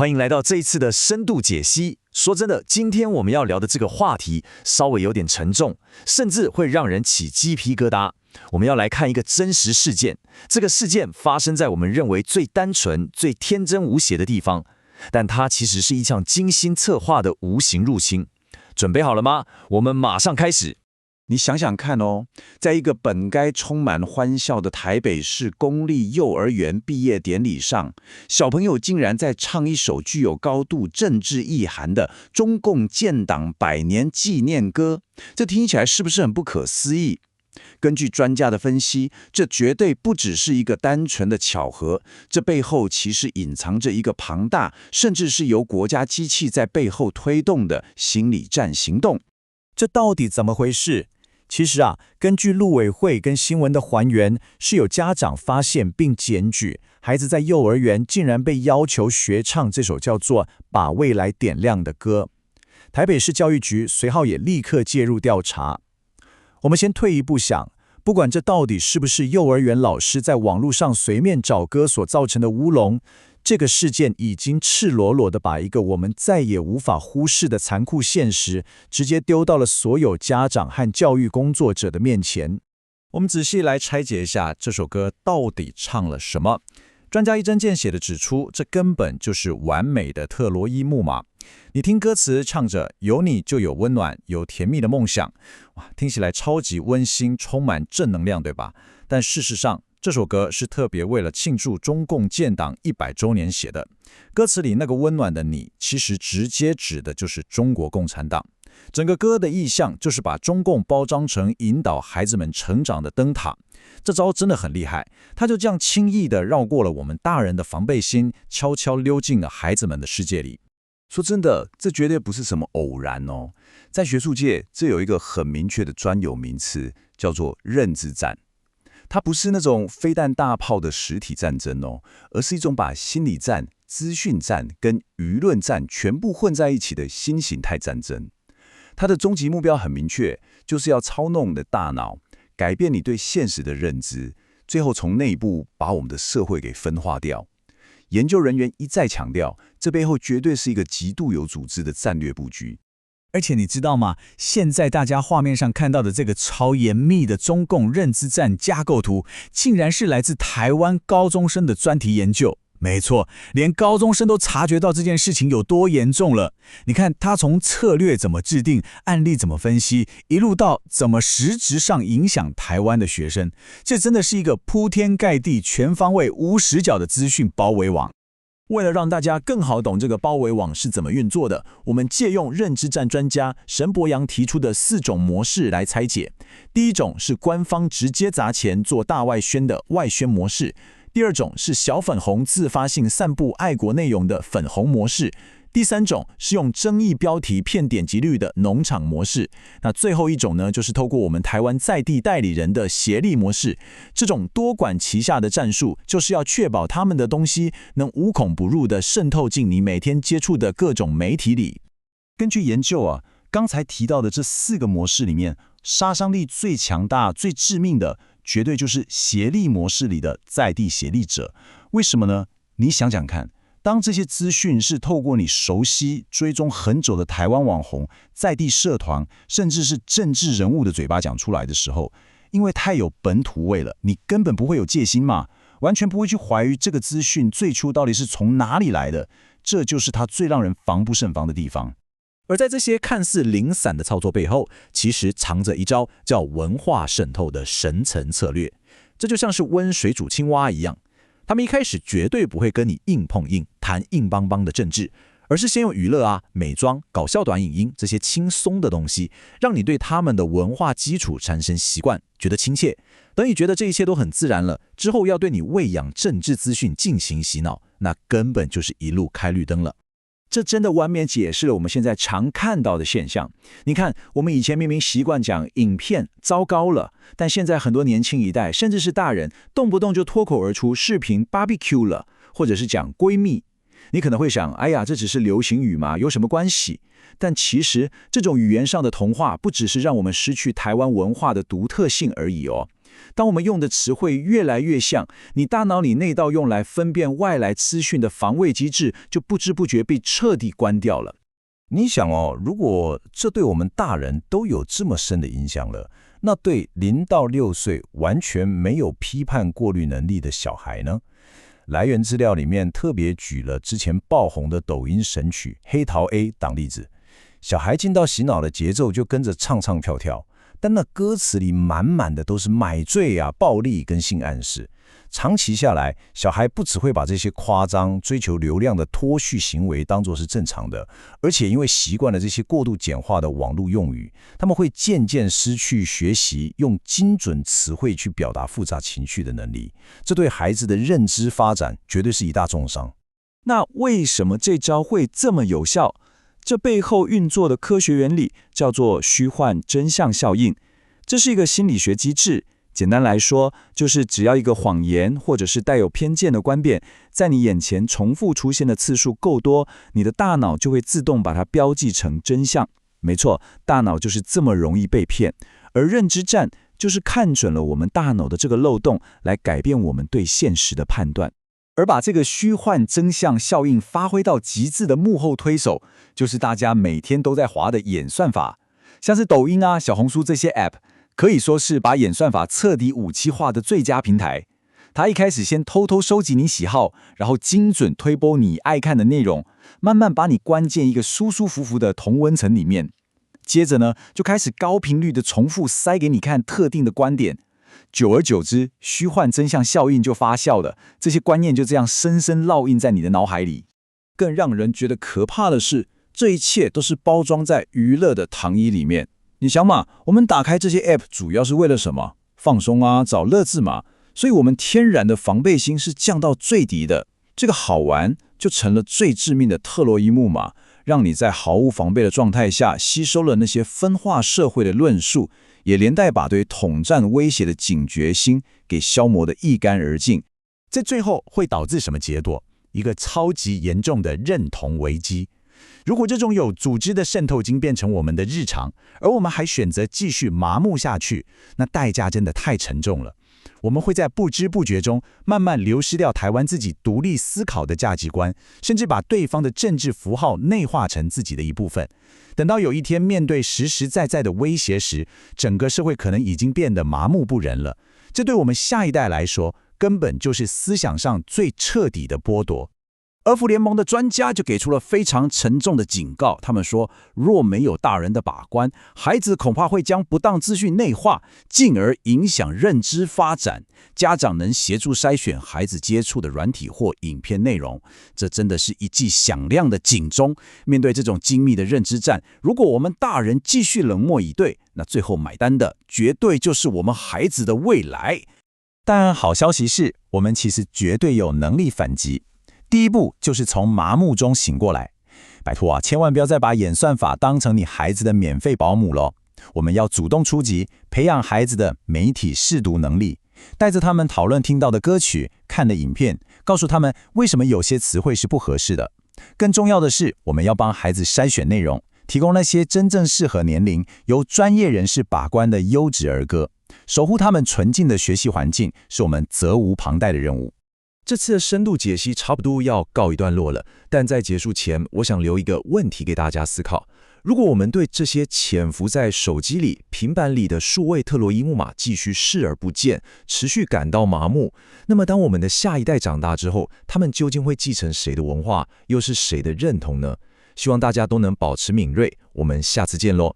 欢迎来到这一次的深度解析。说真的，今天我们要聊的这个话题稍微有点沉重，甚至会让人起鸡皮疙瘩。我们要来看一个真实事件，这个事件发生在我们认为最单纯、最天真无邪的地方，但它其实是一场精心策划的无形入侵。准备好了吗？我们马上开始。你想想看哦，在一个本该充满欢笑的台北市公立幼儿园毕业典礼上，小朋友竟然在唱一首具有高度政治意涵的中共建党100年纪念歌，这听起来是不是很不可思议？根据专家的分析，这绝对不只是一个单纯的巧合，这背后其实隐藏着一个庞大，甚至是由国家机器在背后推动的心理战行动。这到底怎么回事？其实根据陆委会跟新闻的还原，是有家长发现并检举，孩子在幼儿园竟然被要求学唱这首叫做《把未来点亮》的歌。台北市教育局随后也立刻介入调查。我们先退一步想，不管这到底是不是幼儿园老师在网络上随便找歌所造成的乌龙，这个事件已经赤裸裸地把一个我们再也无法忽视的残酷现实，直接丢到了所有家长和教育工作者的面前。我们仔细来拆解一下这首歌到底唱了什么。专家一针见血地指出，这根本就是完美的特洛伊木马。你听歌词唱着有你就有温暖，有甜蜜的梦想，哇，听起来超级温馨，充满正能量，对吧？但事实上，这首歌是特别为了庆祝中共建党100周年写的。歌词里那个温暖的你，其实直接指的就是中国共产党。整个歌的意象就是把中共包装成引导孩子们成长的灯塔。这招真的很厉害，他就这样轻易地绕过了我们大人的防备心，悄悄溜进了孩子们的世界里。说真的，这绝对不是什么偶然哦。在学术界，这有一个很明确的专有名词，叫做认知战。它不是那种飞弹大炮的实体战争哦，而是一种把心理战、资讯战跟舆论战全部混在一起的新形态战争。它的终极目标很明确，就是要操弄你的大脑，改变你对现实的认知，最后从内部把我们的社会给分化掉。研究人员一再强调，这背后绝对是一个极度有组织的战略布局。而且你知道吗？现在大家画面上看到的这个超严密的中共认知战架构图，竟然是来自台湾高中生的专题研究。没错，连高中生都察觉到这件事情有多严重了。你看他从策略怎么制定，案例怎么分析，一路到怎么实质上影响台湾的学生，这真的是一个铺天盖地、全方位、无死角的资讯包围网。为了让大家更好懂这个包围网是怎么运作的，我们借用认知战专家沈伯洋提出的4种模式来拆解。第一种是官方直接砸钱做大外宣的外宣模式。第二种是小粉红自发性散布爱国内容的粉红模式，第三种是用争议标题骗点击率的农场模式，那最后一种呢，就是透过我们台湾在地代理人的协力模式。这种多管齐下的战术，就是要确保他们的东西能无孔不入地渗透进你每天接触的各种媒体里。根据研究刚才提到的这4个模式里面，杀伤力最强大、最致命的绝对就是协力模式里的在地协力者。为什么呢？你想想看，当这些资讯是透过你熟悉、追踪很久的台湾网红、在地社团，甚至是政治人物的嘴巴讲出来的时候，因为太有本土味了，你根本不会有戒心嘛，完全不会去怀疑这个资讯最初到底是从哪里来的。这就是它最让人防不胜防的地方。而在这些看似零散的操作背后，其实藏着一招叫文化渗透的深层策略。这就像是温水煮青蛙一样，他们一开始绝对不会跟你硬碰硬，谈硬邦邦的政治，而是先用娱乐美妆、搞笑短影音这些轻松的东西，让你对他们的文化基础产生习惯，觉得亲切。等你觉得这一切都很自然了，之后要对你喂养政治资讯进行洗脑，那根本就是一路开绿灯了。这真的完美解释了我们现在常看到的现象。你看，我们以前明明习惯讲影片糟糕了，但现在很多年轻一代，甚至是大人，动不动就脱口而出视频 barbecue 了，或者是讲闺蜜。你可能会想，哎呀，这只是流行语嘛，有什么关系？但其实这种语言上的同化，不只是让我们失去台湾文化的独特性而已哦。当我们用的词汇越来越像，你大脑里那道用来分辨外来资讯的防卫机制就不知不觉被彻底关掉了。你想哦，如果这对我们大人都有这么深的影响了，那对0到6岁完全没有批判过滤能力的小孩呢？来源资料里面特别举了之前爆红的抖音神曲《黑桃 A》当例子，小孩进到洗脑的节奏就跟着唱唱跳跳，但那歌词里满满的都是买醉啊、暴力跟性暗示。长期下来，小孩不只会把这些夸张、追求流量的脱序行为当作是正常的，而且因为习惯了这些过度简化的网络用语，他们会渐渐失去学习用精准词汇去表达复杂情绪的能力，这对孩子的认知发展绝对是一大重伤。那为什么这招会这么有效？这背后运作的科学原理叫做虚幻真相效应，这是一个心理学机制。简单来说，就是只要一个谎言或者是带有偏见的观点，在你眼前重复出现的次数够多，你的大脑就会自动把它标记成真相。没错，大脑就是这么容易被骗。而认知战就是看准了我们大脑的这个漏洞，来改变我们对现实的判断。而把这个虚幻真相效应发挥到极致的幕后推手，就是大家每天都在滑的演算法，像是抖音啊、小红书这些 App。可以说是把演算法彻底武器化的最佳平台。它一开始先偷偷收集你喜好，然后精准推播你爱看的内容，慢慢把你关进一个舒舒服服的同温层里面。接着呢，就开始高频率的重复塞给你看特定的观点。久而久之，虚幻真相效应就发酵了，这些观念就这样深深烙印在你的脑海里。更让人觉得可怕的是，这一切都是包装在娱乐的糖衣里面。你想嘛，我们打开这些 App 主要是为了什么？放松啊，找乐子嘛。所以我们天然的防备心是降到最低的。这个好玩就成了最致命的特洛伊木马，让你在毫无防备的状态下吸收了那些分化社会的论述，也连带把对统战威胁的警觉心给消磨得一干二净。这最后会导致什么结果？一个超级严重的认同危机。如果这种有组织的渗透已经变成我们的日常，而我们还选择继续麻木下去，那代价真的太沉重了。我们会在不知不觉中慢慢流失掉台湾自己独立思考的价值观，甚至把对方的政治符号内化成自己的一部分。等到有一天面对实实在在的威胁时，整个社会可能已经变得麻木不仁了。这对我们下一代来说，根本就是思想上最彻底的剥夺。儿福联盟的专家就给出了非常沉重的警告，他们说，若没有大人的把关，孩子恐怕会将不当资讯内化，进而影响认知发展。家长能协助筛选孩子接触的软体或影片内容，这真的是一记响亮的警钟。面对这种精密的认知战，如果我们大人继续冷漠以对，那最后买单的绝对就是我们孩子的未来。但好消息是，我们其实绝对有能力反击。第一步就是从麻木中醒过来。拜托啊，千万不要再把演算法当成你孩子的免费保姆咯。我们要主动出击，培养孩子的媒体识读能力，带着他们讨论听到的歌曲、看的影片，告诉他们为什么有些词汇是不合适的。更重要的是，我们要帮孩子筛选内容，提供那些真正适合年龄、由专业人士把关的优质儿歌，守护他们纯净的学习环境，是我们责无旁贷的任务。这次的深度解析差不多要告一段落了，但在结束前，我想留一个问题给大家思考。如果我们对这些潜伏在手机里、平板里的数位特洛伊木马继续视而不见，持续感到麻木，那么当我们的下一代长大之后，他们究竟会继承谁的文化，又是谁的认同呢？希望大家都能保持敏锐，我们下次见咯。